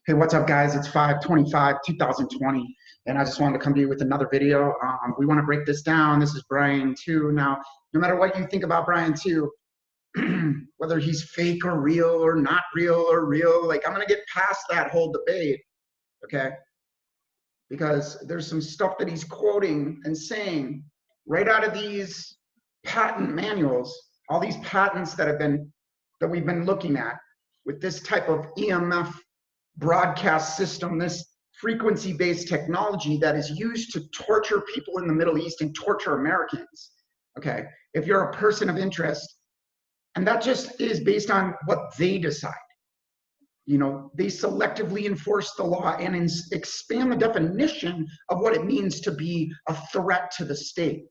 Hey, what's up, guys? It's 5/25/2020, and I just wanted to come to you with another video. We want to break this down. This is Brian 2. Now, no matter what you think about Brian 2, whether he's fake or not real or real, like I'm going to get past that whole debate, okay? Because there's some stuff that he's quoting and saying right out of these patent manuals, all these patents that we've been looking at with this type of EMF broadcast system, this frequency-based technology that is used to torture people in the Middle East and torture Americans, okay? If you're a person of interest, and that just is based on what they decide. You know, they selectively enforce the law and expand the definition of what it means to be a threat to the state,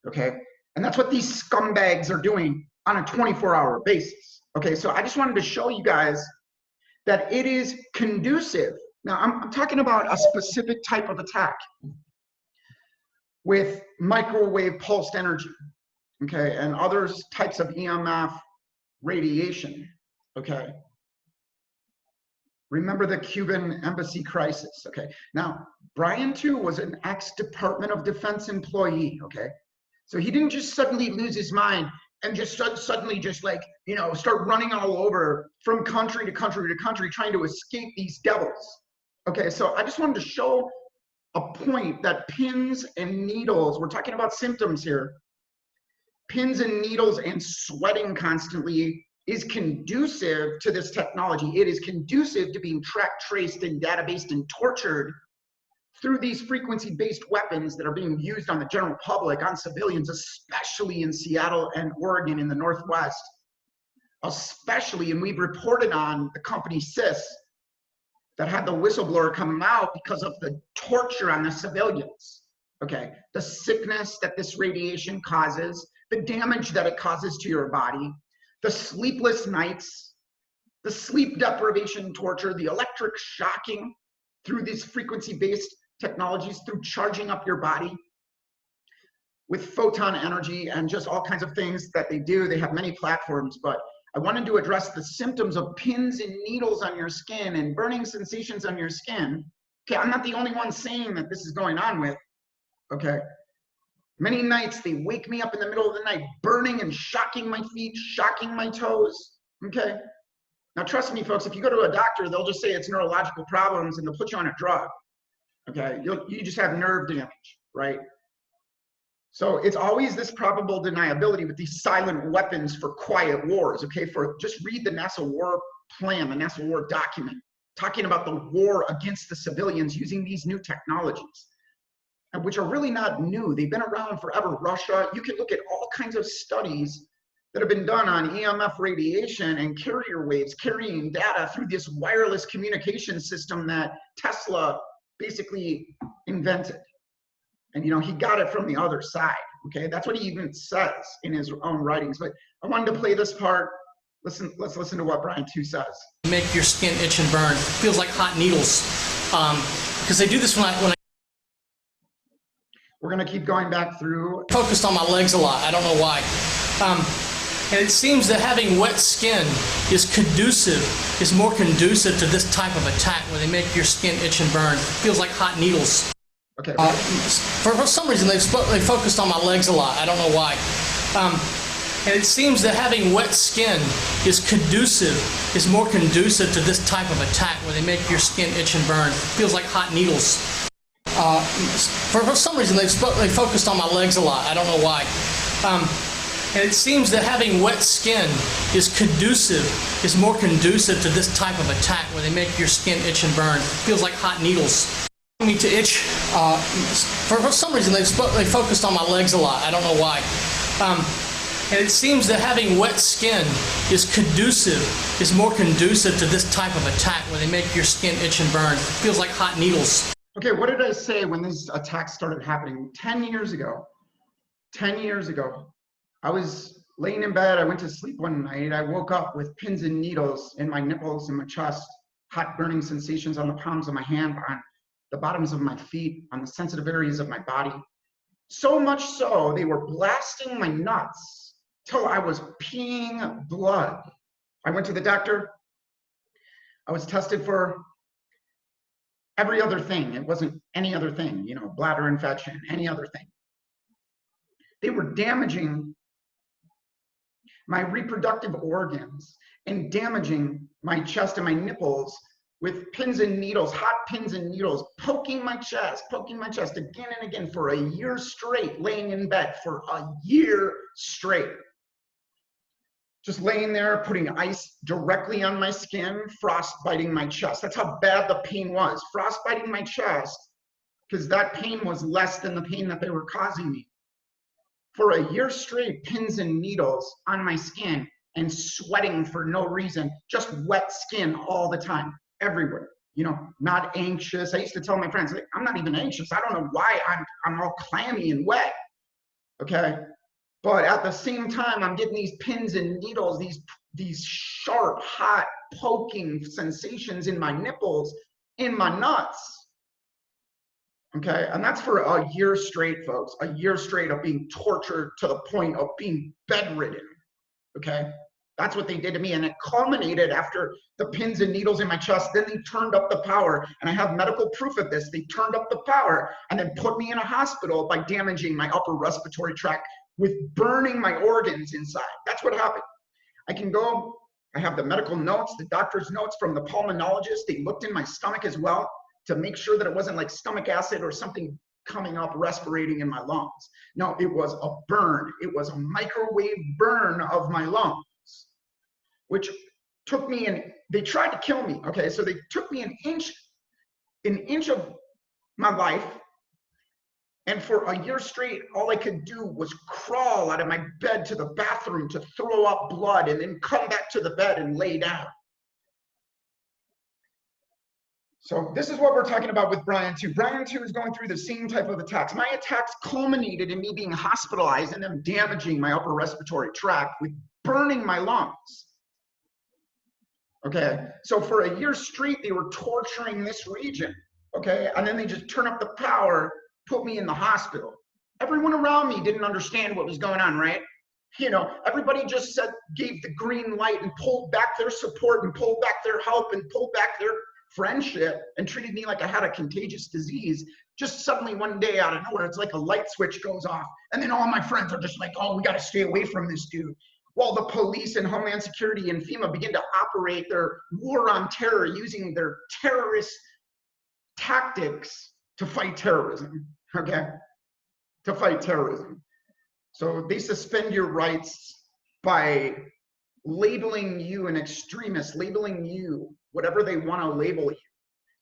okay? And that's what these scumbags are doing on a 24-hour basis, okay? So I just wanted to show you guys that it is conducive. Now, I'm talking about a specific type of attack with microwave pulsed energy, okay, and other types of EMF radiation, okay? Remember the Cuban embassy crisis, okay? Now, Brian, too, was an ex-Department of Defense employee, okay? So he didn't just suddenly lose his mind and just suddenly just like, you know, start running all over from country to country to country trying to escape these devils. Okay, so I just wanted to show a point that pins and needles, we're talking about symptoms here, pins and needles and sweating constantly is conducive to this technology. It is conducive to being tracked, traced, and databased and tortured through these frequency-based weapons that are being used on the general public, on civilians, especially in Seattle and Oregon in the Northwest, especially, and we've reported on the company CIS that had the whistleblower come out because of the torture on the civilians, okay? The sickness that this radiation causes, the damage that it causes to your body, the sleepless nights, the sleep deprivation torture, the electric shocking through these frequency-based technologies, through charging up your body with photon energy and just all kinds of things that they do. They have many platforms, but I wanted to address the symptoms of pins and needles on your skin and burning sensations on your skin. Okay, I'm not the only one saying that this is going on with, okay? Many nights they wake me up in the middle of the night, burning and shocking my feet, shocking my toes, okay? Now, trust me, folks, if you go to a doctor, they'll just say it's neurological problems and they'll put you on a drug, okay? You just have nerve damage, right? So it's always this probable deniability with these silent weapons for quiet wars, okay? Just read the NASA war plan, the NASA war document, talking about the war against the civilians using these new technologies, and which are really not new. They've been around forever. Russia, you can look at all kinds of studies that have been done on EMF radiation and carrier waves carrying data through this wireless communication system that Tesla basically invented. And, you know, he got it from the other side, okay? That's what he even says in his own writings. But I wanted to play this part. Let's listen to what Brian 2 says. Make your skin itch and burn. It feels like hot needles. Because they do this when I We're gonna keep going back through. Focused on my legs a lot. I don't know why. And it seems that having wet skin is more conducive to this type of attack where they make your skin itch and burn. It feels like hot needles. Okay. For some reason, they focused on my legs a lot. I don't know why. And it seems that having wet skin is more conducive to this type of attack where they make your skin itch and burn. It feels like hot needles. For some reason, they focused on my legs a lot. I don't know why. And it seems that having wet skin is more conducive to this type of attack where they make your skin itch and burn. It feels like hot needles. Me to itch. For some reason, they focused on my legs a lot. I don't know why. And it seems that having wet skin is more conducive to this type of attack where they make your skin itch and burn. It feels like hot needles. Okay, what did I say when these attacks started happening? 10 years ago. 10 years ago. I was laying in bed. I went to sleep one night. I woke up with pins and needles in my nipples and my chest, hot burning sensations on the palms of my hand, on the bottoms of my feet, on the sensitive areas of my body. So much so, they were blasting my nuts till I was peeing blood. I went to the doctor. I was tested for every other thing. It wasn't any other thing, you know, bladder infection, any other thing. They were damaging my reproductive organs and damaging my chest and my nipples with pins and needles, hot pins and needles, poking my chest again and again for a year straight, laying in bed for a year straight. Just laying there, putting ice directly on my skin, frostbiting my chest. That's how bad the pain was. Frostbiting my chest, because that pain was less than the pain that they were causing me. For a year straight, pins and needles on my skin and sweating for no reason, just wet skin all the time, everywhere. You know, not anxious. I used to tell my friends, like, I'm not even anxious. I don't know why I'm all clammy and wet, okay? But at the same time, I'm getting these pins and needles, these sharp, hot, poking sensations in my nipples, in my nuts. Okay, and that's for a year straight, folks. A year straight of being tortured to the point of being bedridden. Okay, that's what they did to me, and it culminated after the pins and needles in my chest. Then they turned up the power, and I have medical proof of this. They turned up the power and then put me in a hospital by damaging my upper respiratory tract with burning my organs inside. That's what happened. I can go, I have the medical notes, the doctor's notes from the pulmonologist. They looked in my stomach as well to make sure that it wasn't like stomach acid or something coming up, respirating in my lungs. No, it was a burn. It was a microwave burn of my lungs, which took me they tried to kill me. Okay, so they took me an inch of my life. And for a year straight, all I could do was crawl out of my bed to the bathroom to throw up blood and then come back to the bed and lay down. So this is what we're talking about with Brian 2. Brian 2 is going through the same type of attacks. My attacks culminated in me being hospitalized and them damaging my upper respiratory tract with burning my lungs. Okay, so for a year straight, they were torturing this region. Okay, and then they just turn up the power, put me in the hospital. Everyone around me didn't understand what was going on, right? You know, everybody just gave the green light and pulled back their support and pulled back their help and pulled back their friendship and treated me like I had a contagious disease. Just suddenly one day out of nowhere, it's like a light switch goes off. And then all my friends are just like, oh, we got to stay away from this dude. While the police and Homeland Security and FEMA begin to operate their war on terror using their terrorist tactics to fight terrorism, okay? To fight terrorism. So they suspend your rights by labeling you an extremist, labeling you whatever they want to label you.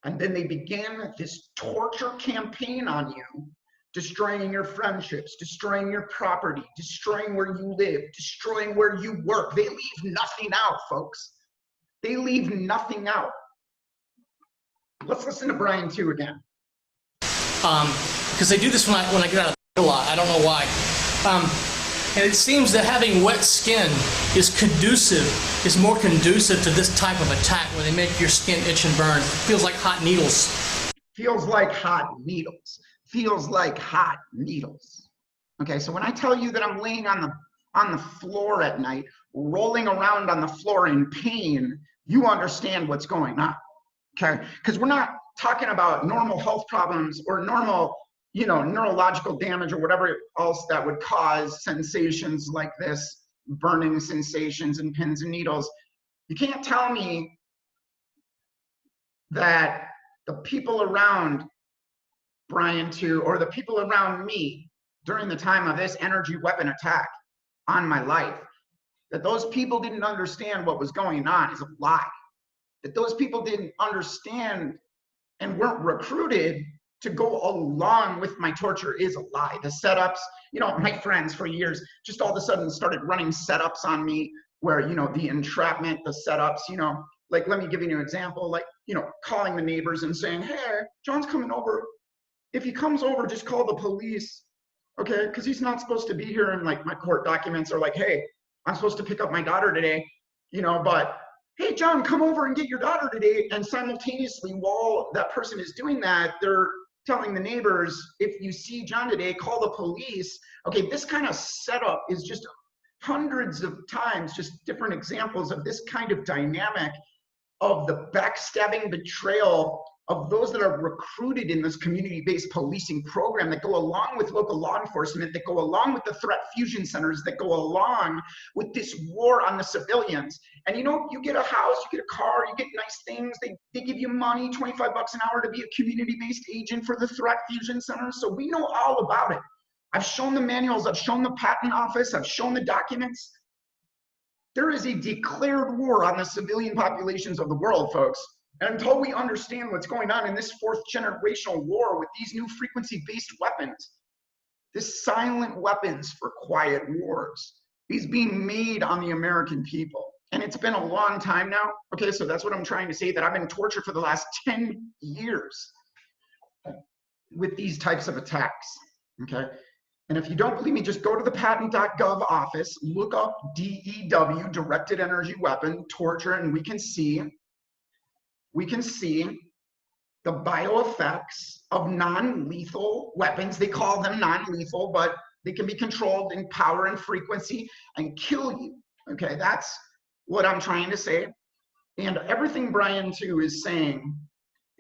And then they began this torture campaign on you, destroying your friendships, destroying your property, destroying where you live, destroying where you work. They leave nothing out, folks. They leave nothing out. Let's listen to Brian 2 again. Because they do this when I get out of the a lot. I don't know why. And it seems that having wet skin is more conducive to this type of attack where they make your skin itch and burn. It feels like hot needles. Feels like hot needles. Feels like hot needles. Okay, so when I tell you that I'm laying on the floor at night, rolling around on the floor in pain, you understand what's going on. Okay, because we're not talking about normal health problems or normal, you know, neurological damage or whatever else that would cause sensations like this, burning sensations and pins and needles. You can't tell me that the people around Brian 2 or the people around me during the time of this energy weapon attack on my life, that those people didn't understand what was going on is a lie. That those people didn't understand and weren't recruited to go along with my torture is a lie. The setups, you know, my friends for years just all of a sudden started running setups on me where, you know, the entrapment, the setups, you know, like, let me give you an example, like, you know, calling the neighbors and saying, hey, John's coming over. If he comes over, just call the police, okay? Because he's not supposed to be here. And like my court documents are like, hey, I'm supposed to pick up my daughter today, you know, but hey, John, come over and get your daughter today. And simultaneously, while that person is doing that, they're telling the neighbors, if you see John today, call the police. Okay, this kind of setup is just hundreds of times, just different examples of this kind of dynamic of the backstabbing betrayal of those that are recruited in this community-based policing program, that go along with local law enforcement, that go along with the threat fusion centers, that go along with this war on the civilians. And you know, you get a house, you get a car, you get nice things, they give you money, 25 bucks an hour to be a community-based agent for the threat fusion centers. So we know all about it. I've shown the manuals, I've shown the patent office, I've shown the documents. There is a declared war on the civilian populations of the world, folks. And until we understand what's going on in this fourth generational war with these new frequency-based weapons, this silent weapons for quiet wars, is being made on the American people. And it's been a long time now. Okay, so that's what I'm trying to say, that I've been tortured for the last 10 years with these types of attacks, okay? And if you don't believe me, just go to the patent.gov office, look up DEW, directed energy weapon, torture, and we can see the bioeffects of non-lethal weapons. They call them non-lethal, but they can be controlled in power and frequency and kill you. Okay, that's what I'm trying to say. And everything Brian too is saying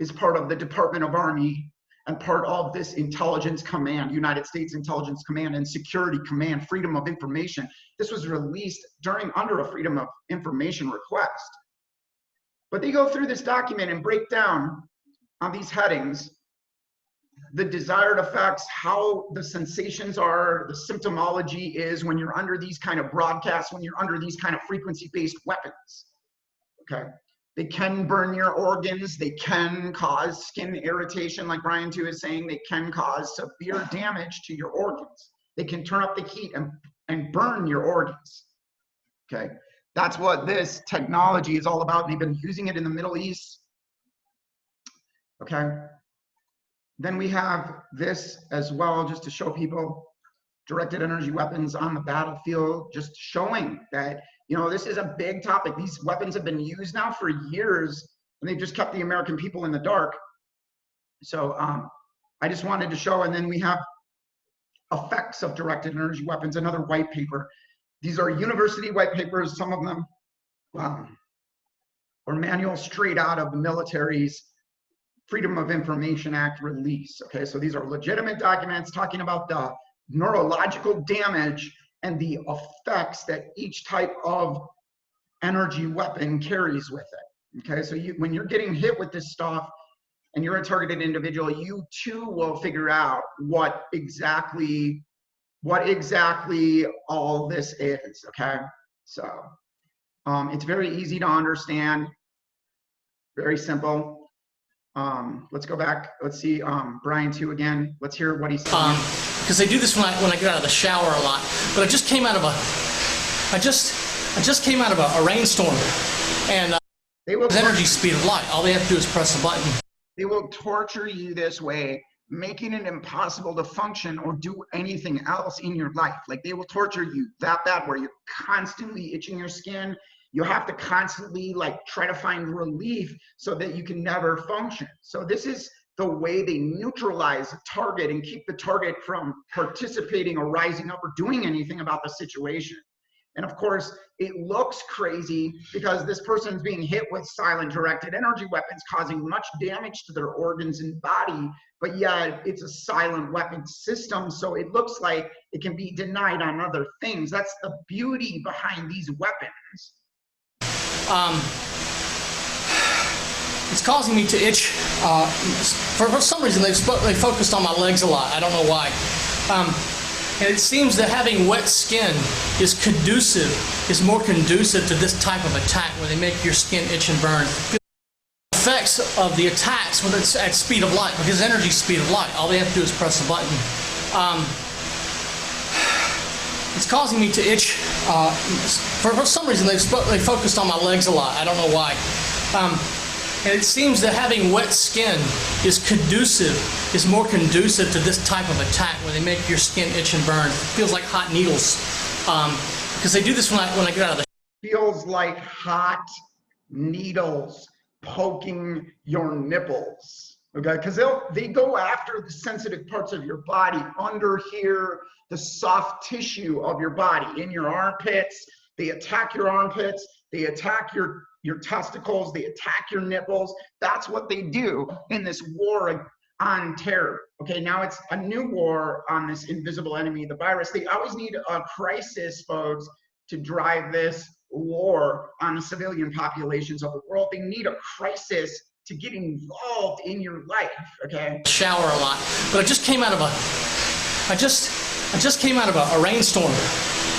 is part of the Department of Army and part of this intelligence command, United States Intelligence Command and Security Command, Freedom of Information. This was released under a Freedom of Information request. But they go through this document and break down on these headings the desired effects, how the sensations are, the symptomology is when you're under these kind of broadcasts, when you're under these kind of frequency-based weapons, okay? They can burn your organs, they can cause skin irritation, like Brian too is saying, they can cause severe damage to your organs. They can turn up the heat and burn your organs, okay? That's what this technology is all about. They've been using it in the Middle East. Okay. Then we have this as well, just to show people directed energy weapons on the battlefield, just showing that, you know, this is a big topic. These weapons have been used now for years, and they've just kept the American people in the dark. So I just wanted to show, and then we have effects of directed energy weapons, another white paper. These are university white papers, some of them or manuals straight out of the military's Freedom of Information Act release. Okay, so these are legitimate documents talking about the neurological damage and the effects that each type of energy weapon carries with it. Okay, so when you're getting hit with this stuff and you're a targeted individual, you too will figure out what exactly all this is, okay? So it's very easy to understand, very simple. Let's go back, let's see Brian too again. Let's hear what he's saying. Because they do this when I get out of the shower a lot, but I just came out of a rainstorm, and they will energy speed of light. All they have to do is press a button. They will torture you this way, making it impossible to function or do anything else in your life. Like, they will torture you that bad where you're constantly itching your skin. You have to constantly like try to find relief so that you can never function. So this is the way they neutralize a target and keep the target from participating or rising up or doing anything about the situation. And of course, it looks crazy because this person's being hit with silent directed energy weapons, causing much damage to their organs and body, but yet it's a silent weapon system, so it looks like it can be denied on other things. That's the beauty behind these weapons. It's causing me to itch. For some reason, they focused on my legs a lot. I don't know why. And it seems that having wet skin is more conducive to this type of attack, where they make your skin itch and burn. The effects of the attacks when it's at speed of light, because energy speed of light, all they have to do is press a button. It's causing me to itch. For some reason, they focused on my legs a lot. I don't know why. And it seems that having wet skin is more conducive to this type of attack, where they make your skin itch and burn. It feels like hot needles. Because they do this when I get out of the feels like hot needles poking your nipples. Okay, because they go after the sensitive parts of your body, under here, the soft tissue of your body, in your armpits. They attack your armpits. They attack your testicles, they attack your nipples. That's what they do in this war on terror. Okay, now it's a new war on this invisible enemy, the virus. They always need a crisis, folks, to drive this war on the civilian populations of the world. They need a crisis to get involved in your life, okay? Shower a lot, but I just came out of I just came out of a rainstorm,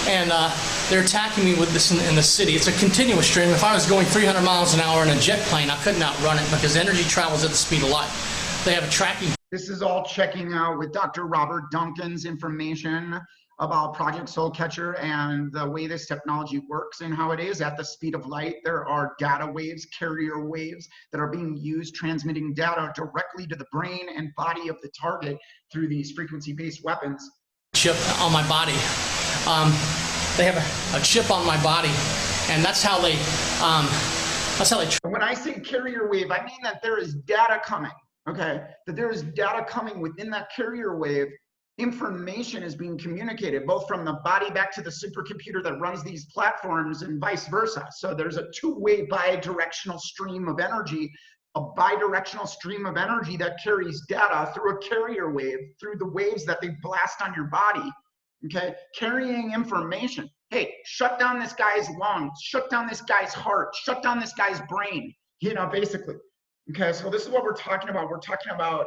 and they're attacking me with this in the city. It's a continuous stream. If I was going 300 miles an hour in a jet plane, I couldn't outrun it because energy travels at the speed of light. They have a tracking. This is all checking out with Dr. Robert Duncan's information about Project Soul Catcher and the way this technology works and how it is at the speed of light. There are data waves, carrier waves that are being used, transmitting data directly to the brain and body of the target through these frequency-based weapons. Chip on my body. They have a chip on my body, and that's how they. When I say carrier wave, I mean that there is data coming. Okay, that there is data coming within that carrier wave. Information is being communicated both from the body back to the supercomputer that runs these platforms and vice versa. So there's a two-way bidirectional stream of energy, that carries data through a carrier wave, through the waves that they blast on your body, okay? Carrying information. Hey, shut down this guy's lungs, shut down this guy's heart, shut down this guy's brain, you know, basically. Okay, so this is what we're talking about. We're talking about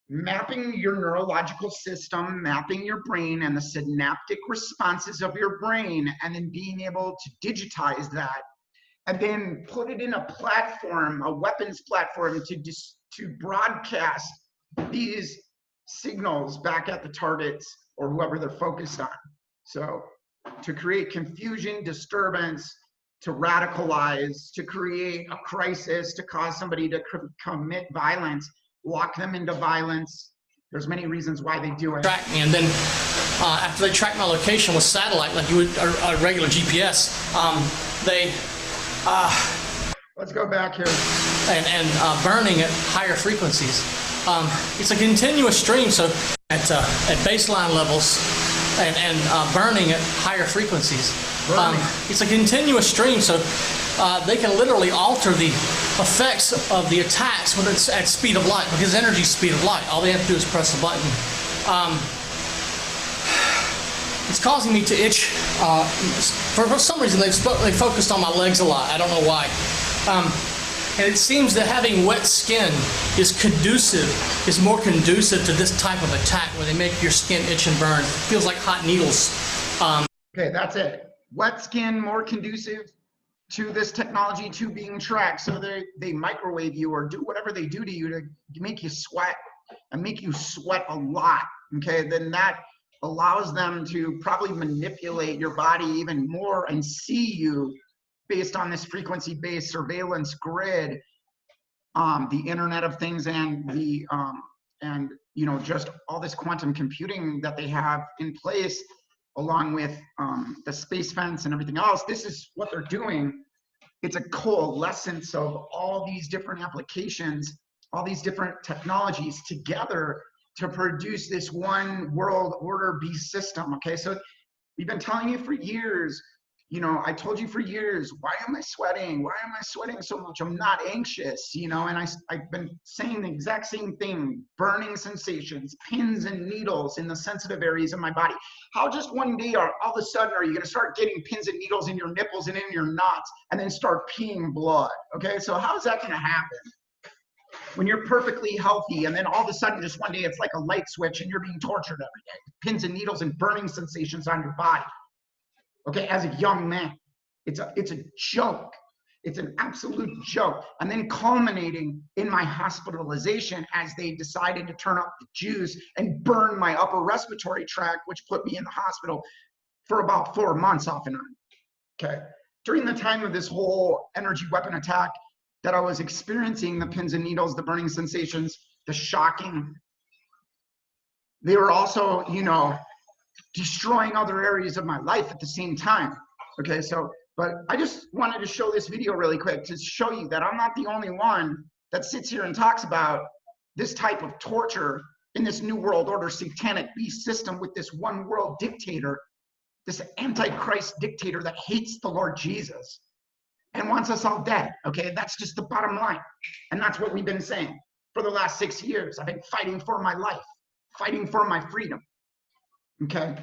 mapping your neurological system, mapping your brain and the synaptic responses of your brain, and then being able to digitize that and then put it in a platform, a weapons platform, to broadcast these signals back at the targets or whoever they're focused on. So to create confusion, disturbance, to radicalize, to create a crisis, to cause somebody to commit violence, lock them into violence. There's many reasons why they do it. Track me, and then after they track my location with satellite, like you would a regular GPS, they let's go back here. And burning at higher frequencies. It's a continuous stream, so at baseline levels, and burning at higher frequencies. It's a continuous stream, so they can literally alter the effects of the attacks when it's at speed of light, because energy is speed of light. All they have to do is press a button. It's causing me to itch. For some reason, they focused on my legs a lot. I don't know why. And it seems that having wet skin is more conducive to this type of attack, where they make your skin itch and burn. It feels like hot needles. Okay, that's it. Wet skin, more conducive to this technology, to being tracked. So they microwave you or do whatever they do to you to make you sweat and make you sweat a lot. Okay, then that allows them to probably manipulate your body even more and see you based on this frequency-based surveillance grid, the Internet of Things, and the and you know, just all this quantum computing that they have in place, along with the space fence and everything else. This is what they're doing. It's a coalescence of all these different applications, all these different technologies together to produce this one world order beast system. Okay, so we've been telling you for years, you know, I told you for years, why am I sweating? Why am I sweating so much? I'm not anxious, you know, and I've been saying the exact same thing, burning sensations, pins and needles in the sensitive areas of my body. How just one day all of a sudden are you gonna start getting pins and needles in your nipples and in your nuts and then start peeing blood? Okay, so how's that gonna happen? When you're perfectly healthy, and then all of a sudden just one day it's like a light switch and you're being tortured every day, pins and needles and burning sensations on your body. Okay, as a young man, it's a joke. It's an absolute joke. And then culminating in my hospitalization as they decided to turn up the juice and burn my upper respiratory tract, which put me in the hospital for about 4 months off and on. Okay, during the time of this whole energy weapon attack that I was experiencing, the pins and needles, the burning sensations, the shocking, they were also, you know, destroying other areas of my life at the same time. Okay, so, but I just wanted to show this video really quick to show you that I'm not the only one that sits here and talks about this type of torture in this new world order satanic beast system with this one world dictator, this antichrist dictator that hates the Lord Jesus. and wants us all dead, okay? That's just the bottom line. And that's what we've been saying for the last 6 years. I've been fighting for my life, fighting for my freedom, okay?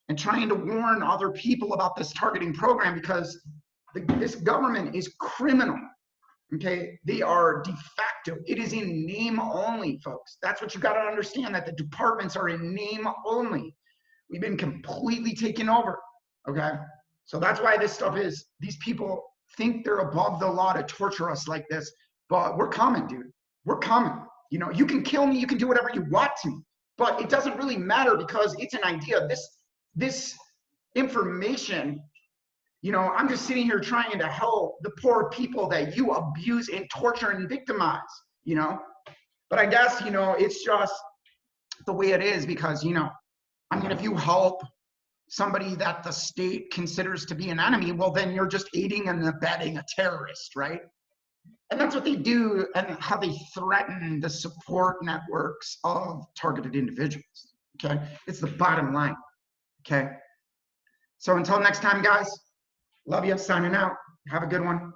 And trying to warn other people about this targeting program because this government is criminal, okay? They are de facto. It is in name only, folks. That's what you got to understand, that the departments are in name only. We've been completely taken over, okay? So that's why this stuff is, these people think they're above the law to torture us like this, but we're coming, dude. We're coming. You know, you can kill me, you can do whatever you want to me, but it doesn't really matter because it's an idea. This information, you know, I'm just sitting here trying to help the poor people that you abuse and torture and victimize, you know? But I guess, you know, it's just the way it is because, you know, I mean, if you help somebody that the state considers to be an enemy, well, then you're just aiding and abetting a terrorist, right? And that's what they do and how they threaten the support networks of targeted individuals, okay? It's the bottom line, okay? So until next time, guys, love you, signing out. Have a good one.